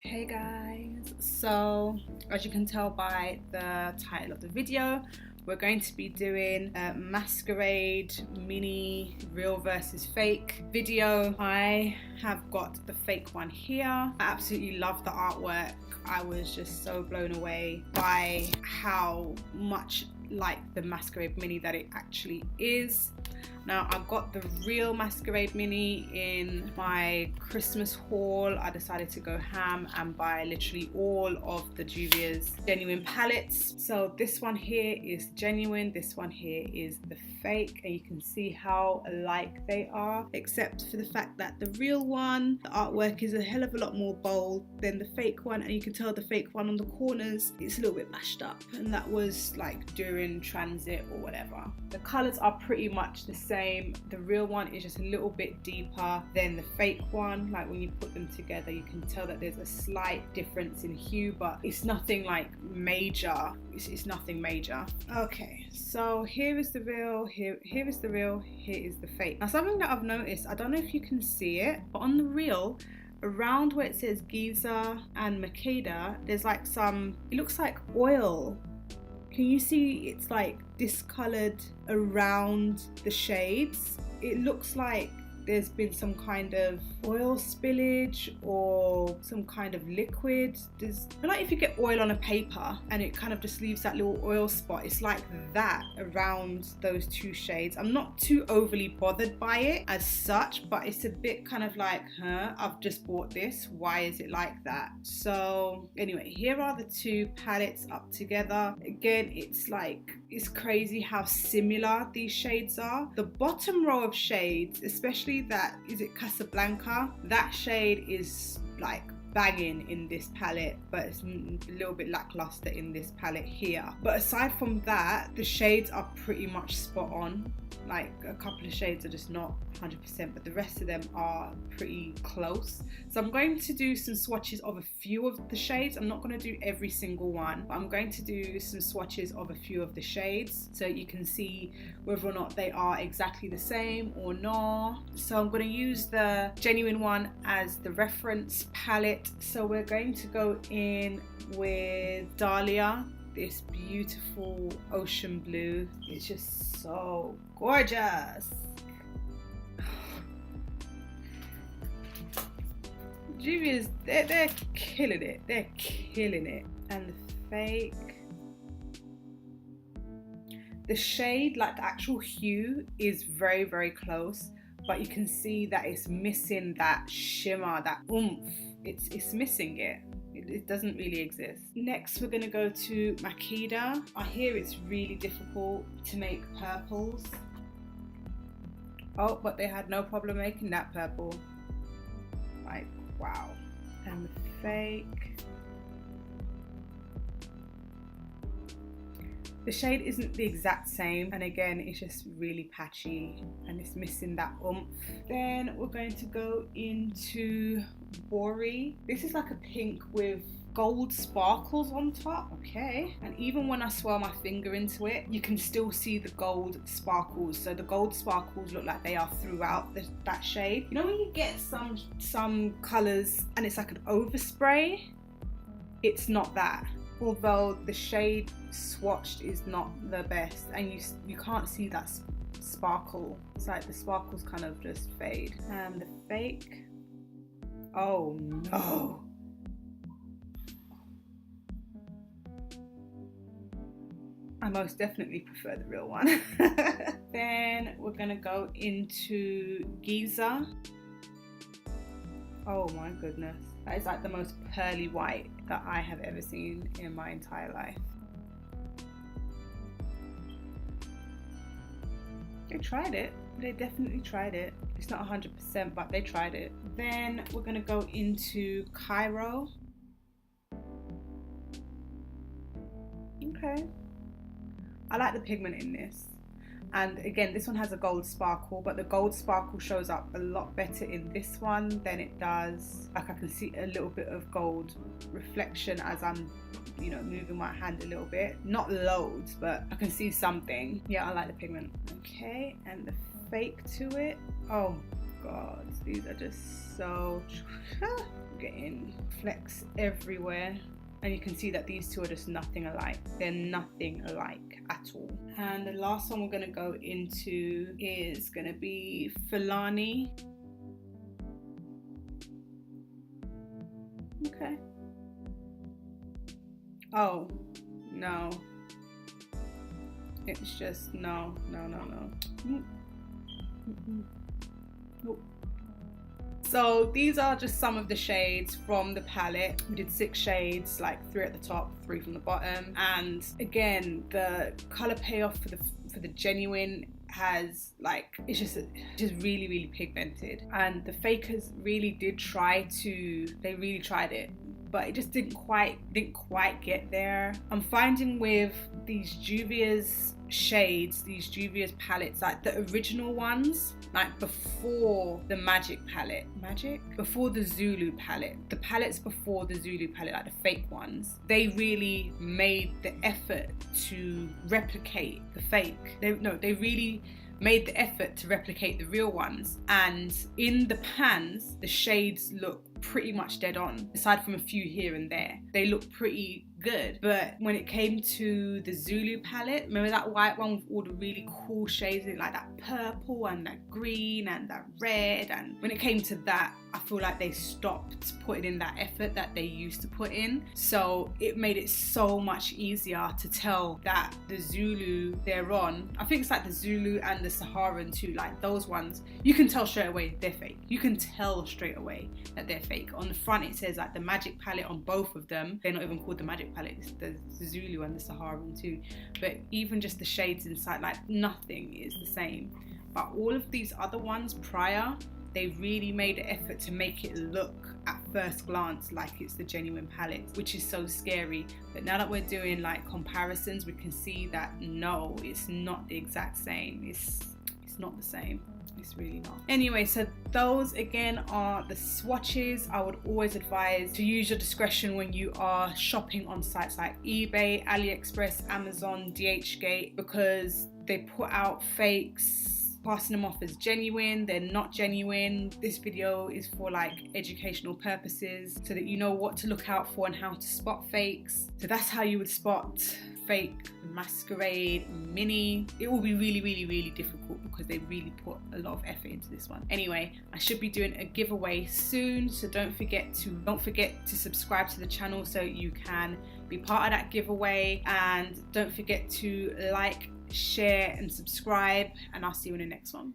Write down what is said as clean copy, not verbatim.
Hey guys, so as you can tell by the title of the video, we're going to be doing a Masquerade Mini real versus fake video. I have got the fake one here. I absolutely love the artwork. I was just so blown away by how much like the Masquerade Mini that it actually is. Now I got the real Masquerade Mini in my Christmas haul. I decided to go ham and buy literally all of the Juvia's genuine palettes. So this one here is genuine, this one here is the fake, and you can see how alike they are, except for the fact that the real one, the artwork is a hell of a lot more bold than the fake one, and you can tell the fake one on the corners, it's a little bit mashed up, and that was like during transit or whatever. The colours are pretty much the same. The real one is just a little bit deeper than the fake one. Like when you put them together, you can tell that there's a slight difference in hue, but it's nothing like major. It's nothing major. Okay, so here is the real, here is the real, here is the fake. Now something that I've noticed, I don't know if you can see it, but on the real, around where it says Giza and Makeda, there's like some, it looks like oil. Can you see it's like discolored around the shades? It looks like there's been some kind of oil spillage or some kind of liquid. There's, like if you get oil on a paper and it kind of just leaves that little oil spot, it's like that around those two shades. I'm not too overly bothered by it as such, but it's a bit kind of like, I've just bought this, why is it like that? So anyway, here are the two palettes up together. Again, it's like, it's crazy how similar these shades are. The bottom row of shades, especially that, is it Casablanca? That shade is like banging in this palette, but it's a little bit lackluster in this palette here. But aside from that, the shades are pretty much spot on. Like a couple of shades are just not 100%, but the rest of them are pretty close. So I'm going to do some swatches of a few of the shades. I'm not going to do every single one, but I'm going to do some swatches of a few of the shades so you can see whether or not they are exactly the same or not. So I'm going to use the genuine one as the reference palette. So we're going to go in with Dahlia, this beautiful ocean blue. It's just so gorgeous. Juvia's, they're killing it. They're killing it. And the fake, the shade, like the actual hue, is very, very close, but you can see that it's missing that shimmer, that oomph. It's missing it. It doesn't really exist. Next, we're gonna go to Makeda. I hear it's really difficult to make purples. Oh, but they had no problem making that purple. Like, wow. And the fake. The shade isn't the exact same, and again, it's just really patchy and it's missing that oomph. Then we're going to go into Bori. This is like a pink with gold sparkles on top. Okay, and even when I swirl my finger into it, you can still see the gold sparkles. So the gold sparkles look like they are throughout that shade. You know when you get some colors and it's like an overspray? It's not that. Although the shade swatched is not the best, and you can't see that sparkle. It's like the sparkles kind of just fade. And the fake, oh no. I most definitely prefer the real one. Then we're gonna go into Giza. Oh my goodness. That is like the most pearly white that I have ever seen in my entire life. They tried it. They definitely tried it. It's not 100%, but they tried it. Then we're gonna go into Cairo. Okay. I like the pigment in this. And again, this one has a gold sparkle, but the gold sparkle shows up a lot better in this one than it does. Like I can see a little bit of gold reflection as I'm, you know, moving my hand a little bit. Not loads, but I can see something. Yeah, I like the pigment. Okay, and the fake to it. Oh god, these are just so getting flecks everywhere. And you can see that these two are just nothing alike. They're nothing alike at all. And the last one we're gonna go into is gonna be Fulani. Okay. Oh, no. It's just, no. Nope. So these are just some of the shades from the palette. We did 6 shades, like 3 at the top, 3 from the bottom. And again, the color payoff for the genuine has like, it's just really, really pigmented. And the fakers really did they really tried it, but it just didn't quite get there. I'm finding with these Juvia's shades, these Juvia's palettes, like the original ones, like before the before the Zulu palette, the palettes before the Zulu palette, like the fake ones, they really made the effort to replicate the fake. They really made the effort to replicate the real ones, and in the pans the shades look pretty much dead on, aside from a few here and there. They look pretty good. But when it came to the Zulu palette, remember that white one with all the really cool shades in it, like that purple and that green and that red, and when it came to that, I feel like they stopped putting in that effort that they used to put in. So it made it so much easier to tell that the Zulu they're on, I think it's like the Zulu and the Saharan too, like those ones, you can tell straight away they're fake. You can tell straight away that they're fake. On the front it says like the Magic palette on both of them. They're not even called the Magic palette, it's the Zulu and the Saharan too. But even just the shades inside, like nothing is the same. But all of these other ones prior, they really made an effort to make it look at first glance like it's the genuine palette, which is so scary. But now that we're doing like comparisons, we can see that no, it's not the exact same. It's not the same. It's really not. Anyway, so those again are the swatches. I would always advise to use your discretion when you are shopping on sites like eBay, AliExpress, Amazon, DHgate, because they put out fakes, passing them off as genuine. They're not genuine. This video is for like educational purposes so that you know what to look out for and how to spot fakes. So that's how you would spot fake Masquerade Mini. It will be really, really, really difficult because they really put a lot of effort into this one. Anyway, I should be doing a giveaway soon, so don't forget to subscribe to the channel so you can be part of that giveaway, and don't forget to like, share and subscribe, and I'll see you in the next one.